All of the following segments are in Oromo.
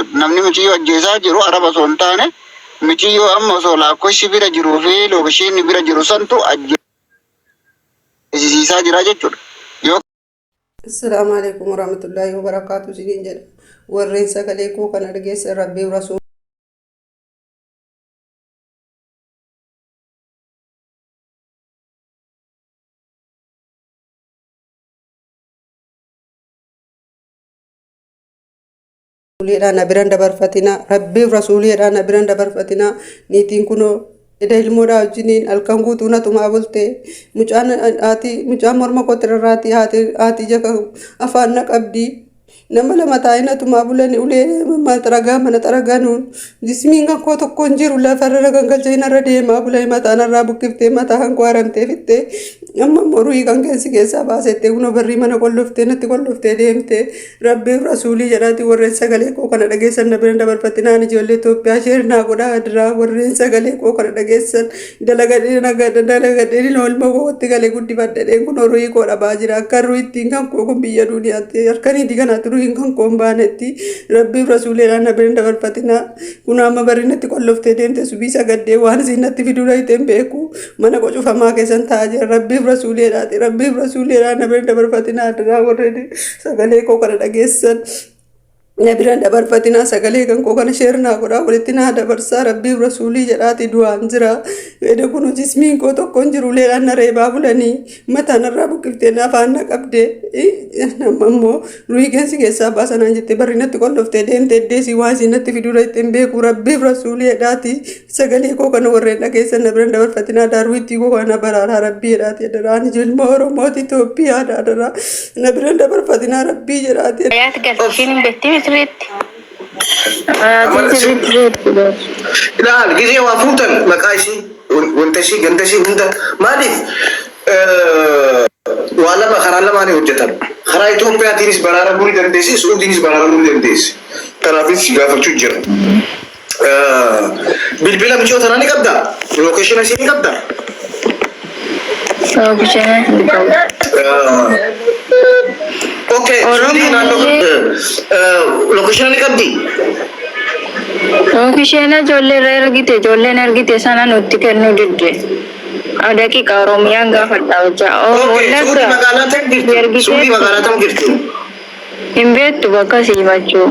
jechuudha. Namni mucayyoo ajjeesaa jiru araba osoo hin taane mucayyoo amma osoo laakkoshi bira jiruu fi lookishiin bira jiru santu ajjeesisaa jira jechuudha. Assalamu alaikum warahmatullahi wabarakatuh. Jidin jedha warreen sagalee koo kan argeessa rabbii rasuul na biran dabarfatina rabbii rasuulidha na biran dabarfatina niitiin kunoo ida ilmoodha wajjiniin halkan guutuuna tumaa bulte mucaan morma kotirarraati haati jaka afaan na qabdi nama lama taa'ina tumaa bulani ulee mana xaragaanuun jismiin kan koo tokkoon jiru lafarra gangalcheenarra deemaa bulani mataanarraa bukkiftee mataa kan koo haramtee fittee amma moruii kan keessi keessaa baasettee kunoo barrii mana qolloftee natti qolloftee deemte rabbiif rasuulii jedhaati warreen sagalee koo kana dhageessan na biran dabarfatinaan ijoollee Itoophiyaa sheernaa godhaa adiraa warreen sagalee koo kana dhageessan dalagadheen ilma kootti galee guddifadhadheen kunoo ruhii koo dhabaa jira akka ruhiittiin kan koo kun biyya duuniyaatti harkaniiti kanaatti ruhiin kan koo baanetti rabbiif rasuuliidhaan na biran dabarfatinaa kunoo amma barrii natti qolloftee deemte subii sagaddee waan isiin natti fiduu dhahiteen beeku mana qocufamaa keessan taa'aa jira rabbiif rabbiif rasuuliidhaan na biran dabarfatinaa adiraa warreen sagalee koo kana dhageessan na biran dabarfatinaa sagalee kan koo kana sheernaa godhaa walitti naa dabarsaa rabbiif rasuulii jedhaati du'aan jira edda kun jismiin koo tokkoon jiru leedhaan na reebaa bulanii mataan irraa buqqiftee afaan na qabde nama immoo ruhii keessi keessaa baasanaan jettee barri natti qolloftee deemte eddeesii waan isiin natti fiduu ittiin beeku rabbiif rasuulii jedhaati sagalee koo kana warreen dhageessan na biran dabarfatinaa daaruitti koo kana baraaraa rabbii jedhaati adaraan ilma oromooti Itoophiyaa daadaraa na biran dabarfatinaa rabbii jedhaati. Ilaal gisee waa fuutan maqaa ishii wanta ishii ganda ishii hunda maaliif waa lama karaa lamaanii hojjetan karaa Itoophiyaatiinis baraaramuu ni dandeessi Suudiinis baraaramuu ni dandeessi kanaafis gaafachuu jira. Bilbila michoota naa ni qabda lookeeshina ishii ni qabda. Okay, location ni kabdi. Location jolle ergite jolle ergite sana nutti kennu didde. Ada ki Oromiyaa gaafadha wajja. Suudi magaalaa tan girti. Suudi magaalaa tan girti. Himbeettu bakka siimachu.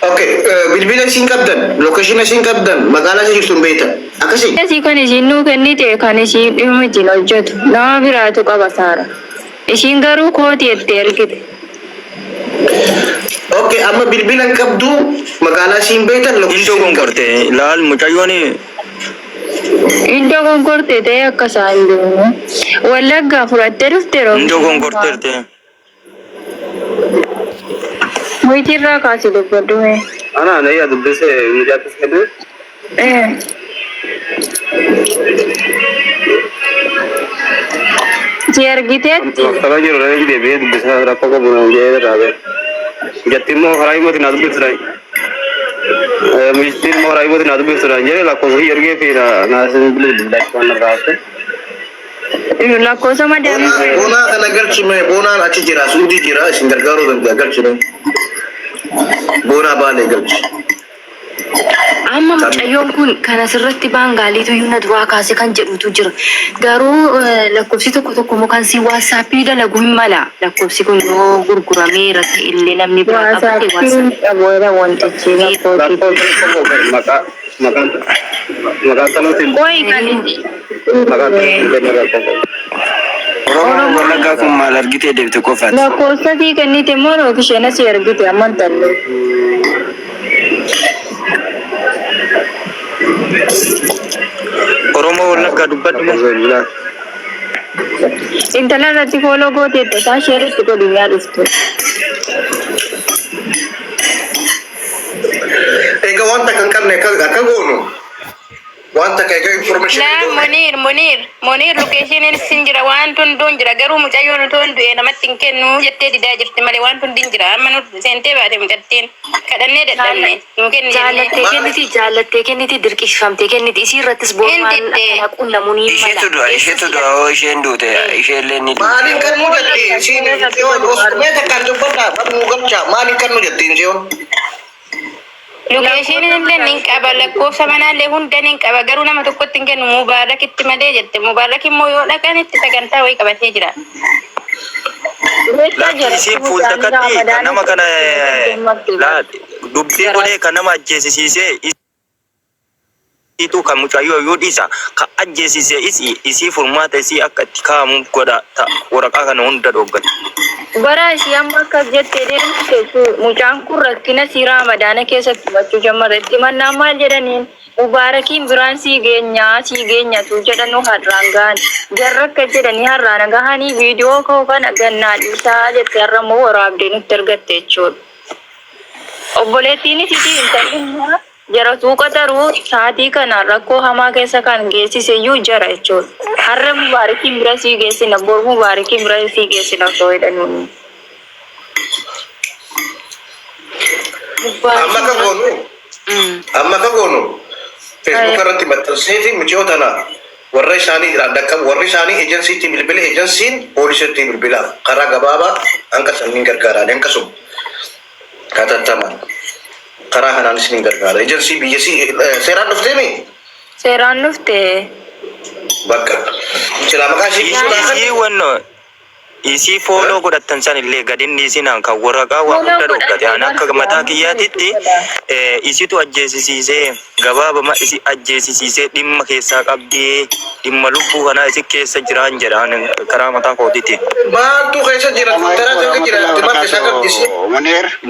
Okay, bilbila isin qabdan, location isin qabdan, magaalaa isin jirtu beeta. Akkasi. Asi kan isin nu kennite kan isin dhimma itti hojjetu. Nama biraatu qaba saara. Isin garuu kooti itti ergite. Okay, amma bilbilan qabdu magaalaa isin beetan location gonkorte laal mucayyooni iddoo gonkorte ta'e akka isaan deemu wallaggaa fudhattee dhufteeroo iddoo gonkorteerte wiitirraa kaasee dubbaddume ana na yaa dubbise miidiyaattis kennu si argiteetti akkana jiru reeji deebi'ee dubbisaa rakkoo qabu na jedhee raabe jattimmoo karaa himooti na dubbisuudhaan mistiin moo karaa himooti na dubbisuudhaan jedhee lakkoofsa ergee fi naasiin bilbilaatti waan irraa hafte lakkoofsa madaamii boonaa kana galchime boonaan achi jira suudii jira isin gargaaruu danda'a galchime boonaa baalee galchi. Amma mucayyoon kun kan asirratti baangaaliitu yuna duraa kaasee kan jedhutu jira. Garuu lakkoofsi tokko mukaan si waatsaappii dalagu hin mala. Lakkoofsi kun yoo gurgurameera illee namni biraa qabate waatsaappii wantichi maqaan tanuutiin Oromoo wallaggaa kun maal argitee deebite qofaati. lakkoofsa sii kennite immoo lookisheen asii argite amman talle. Oromoo wallaggaa dubbadhu Intala irratti fooloo gooteetta isaa sheeritti godhinyaa dhuftu. Egaa wanta kan qabne akka goonu wanta kan information Munir location sin jira waan tun don jira garuu mucayyoon ton du'e namatti hin kennu jettee didaa jirti malee waan tun din jira amma nu seentee baate mucattiin kadhannee dadhabne nu kenni jaalattee kenniti dirqisiifamtee kenniti isii irrattis boonaan haquu namuun hin mala. isheetu du'a isheen duute isheellee ni maaliin kan nu jettee isiin yoo mee takkaan dubbadhaa barnuu galchaa maaliin kan nu jettiin siyoon Location illee nin qaba lakkoofsa manaallee hunda nin qaba garuu nama tokkotti hin kennu Mubaarakitti malee jette Mubaarak immoo yoo dhaqanitti sagantaa wayii qabatee jira. Isiin fuultakatti kan nama kana dubbii godhee kan nama ajjeesisiisee itu kan mucayyoo yoo dhiisa kan ajjeesisee isii furmaata isii akka itti kaa'amu godha waraqaa kana hunda dhoggate. Bara isii amma akka jettee deemtu mucaan kun rakkina siiraa Ramadaana keessatti hubachuu jammarretti mannaa maal jedhaniin Mubaarakiin biraan sii geenyatu jedhanu har'aan gahan jarra akka jedhanii har'aan gahanii viidiyoo koo kana gannaa dhiisaa jettee har'ammoo waraabdee nutti argatte jechuudha. Obboleettiinis itti intalli jara suuqa taruu saatii kana rakkoo hamaa keessa kan geessiseyyuu jara jechuudha. Har'a Mubaarakiin bira sii geessina bor Mubaarakiin bira sii geessina osoo jedhanuuni. Amma ka goonu Facebook irratti maxxanseeti mucoo tana warra isaanii dhaqqabu warri isaanii ejensiitti bilbila ejensiin poolisiitti bilbila karaa gabaabaa hanqa sanniin gargaaraan akkasuma katattaman karaa kanaan isiniin gargaara ejensii biyyasii seeraan dhufteemi Seeraan dhuftee bakka silaa maqaa ishee wanno isii fooloo godhattan san illee gadinni isinaan kan waraqaa waa hunda dhoggate an akka mataa kiyyaatitti isitu ajjeesisiisee gabaabama isi ajjeesisiisee dhimma keessaa qabdee dhimma lubbuu kanaa isi keessa jiraan jedhaan karaa mataa kootitti. Maaltu keessa jira taraa keessa jira maal keessaa qabdisi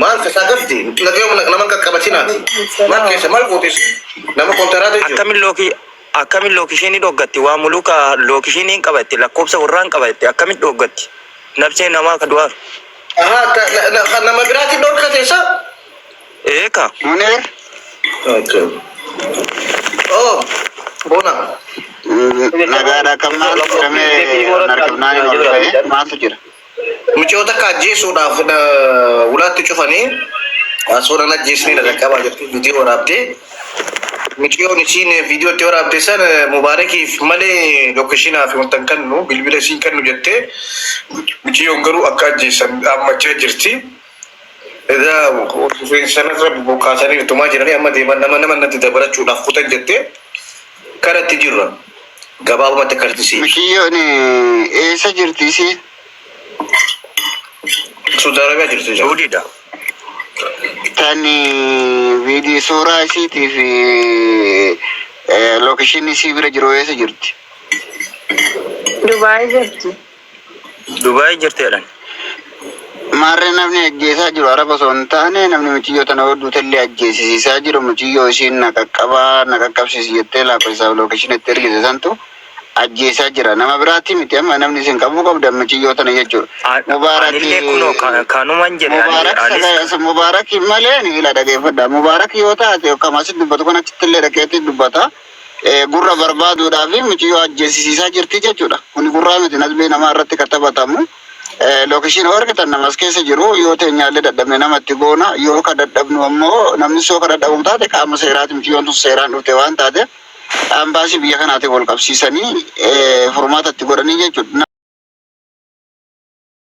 maal keessaa qabdi lagee nama qaqqabatinaati maal keessa maal gootis nama kontaraata jechuudha. Akkamiin lookishinii dhoggatti waa muluka lookishiniin qabatti lakkoofsa warraan qabatti akkamiin dhoggatti nabsee namaa ka du'aaf. Nama biraatti dhorkate isa? Eeka. Munir. Okay. Oh, bona. Nagaadha kan maal jedhamee narkifnaan hin oolfame maaltu jira? Michoota akka ajjeesuudhaaf ulaatti cufanii suuraan ajjeesanii dhaqqabaa jirti viidiyoo waraabdee. Michiyoon isiin viidiyootti waraabde san Mubaarakiif malee lookishinaaf wantan kennu bilbila isiin kennu jettee michiyoon garuu akka ajjeesan dhaammachaa jirti. Edaa sanarra bokkaasanii tumaa jiranii amma deeman nama natti dabalachuudhaaf kutan jettee karatti jirra gabaabumatti kartisi. Michiyoon eessa jirti isiin? Saudi Arabiyaa jirti. Saudiidha. Tani viidiyoo suuraa isiitii fi lookishinii isii bira jiru eessa jirti? Dubaay jirti. Dubaay jirteedhaan. Maarree namni ajjeesaa jiru araba osoo hin taane namni michiyyoo tana hodhuutallee ajjeesisiisaa jiru michiyyoo isiin na qaqqabsiisi jettee laaffisaaf lookishinitti ergise santu ajjeesaa jira nama biraatti miti amma namni isin qabuu qabdan michiyyoo tana jechuudha. Mubaarak malee ni ila dhageeffadha. Mubaarak yoo taate akkamasit dubbatu kan achitti illee dhaqeetti dubbata. Gurra barbaaduudhaaf michiyyoo ajjeesisiisaa jirti jechuudha. Kuni gurraa miti nasbee namaa irratti katabatamu. Lookishin argitan namas keessa jiru yoo teenyaallee dadhabne namatti goona yoo ka dadhabnu ammoo namni soo ka dadhabu taate qaama seeraati michiyyoon tun seeraan dhufte waan taate ambaasii biyya kanaatti wal qabsiisanii furmaatatti godhanii jechuudha.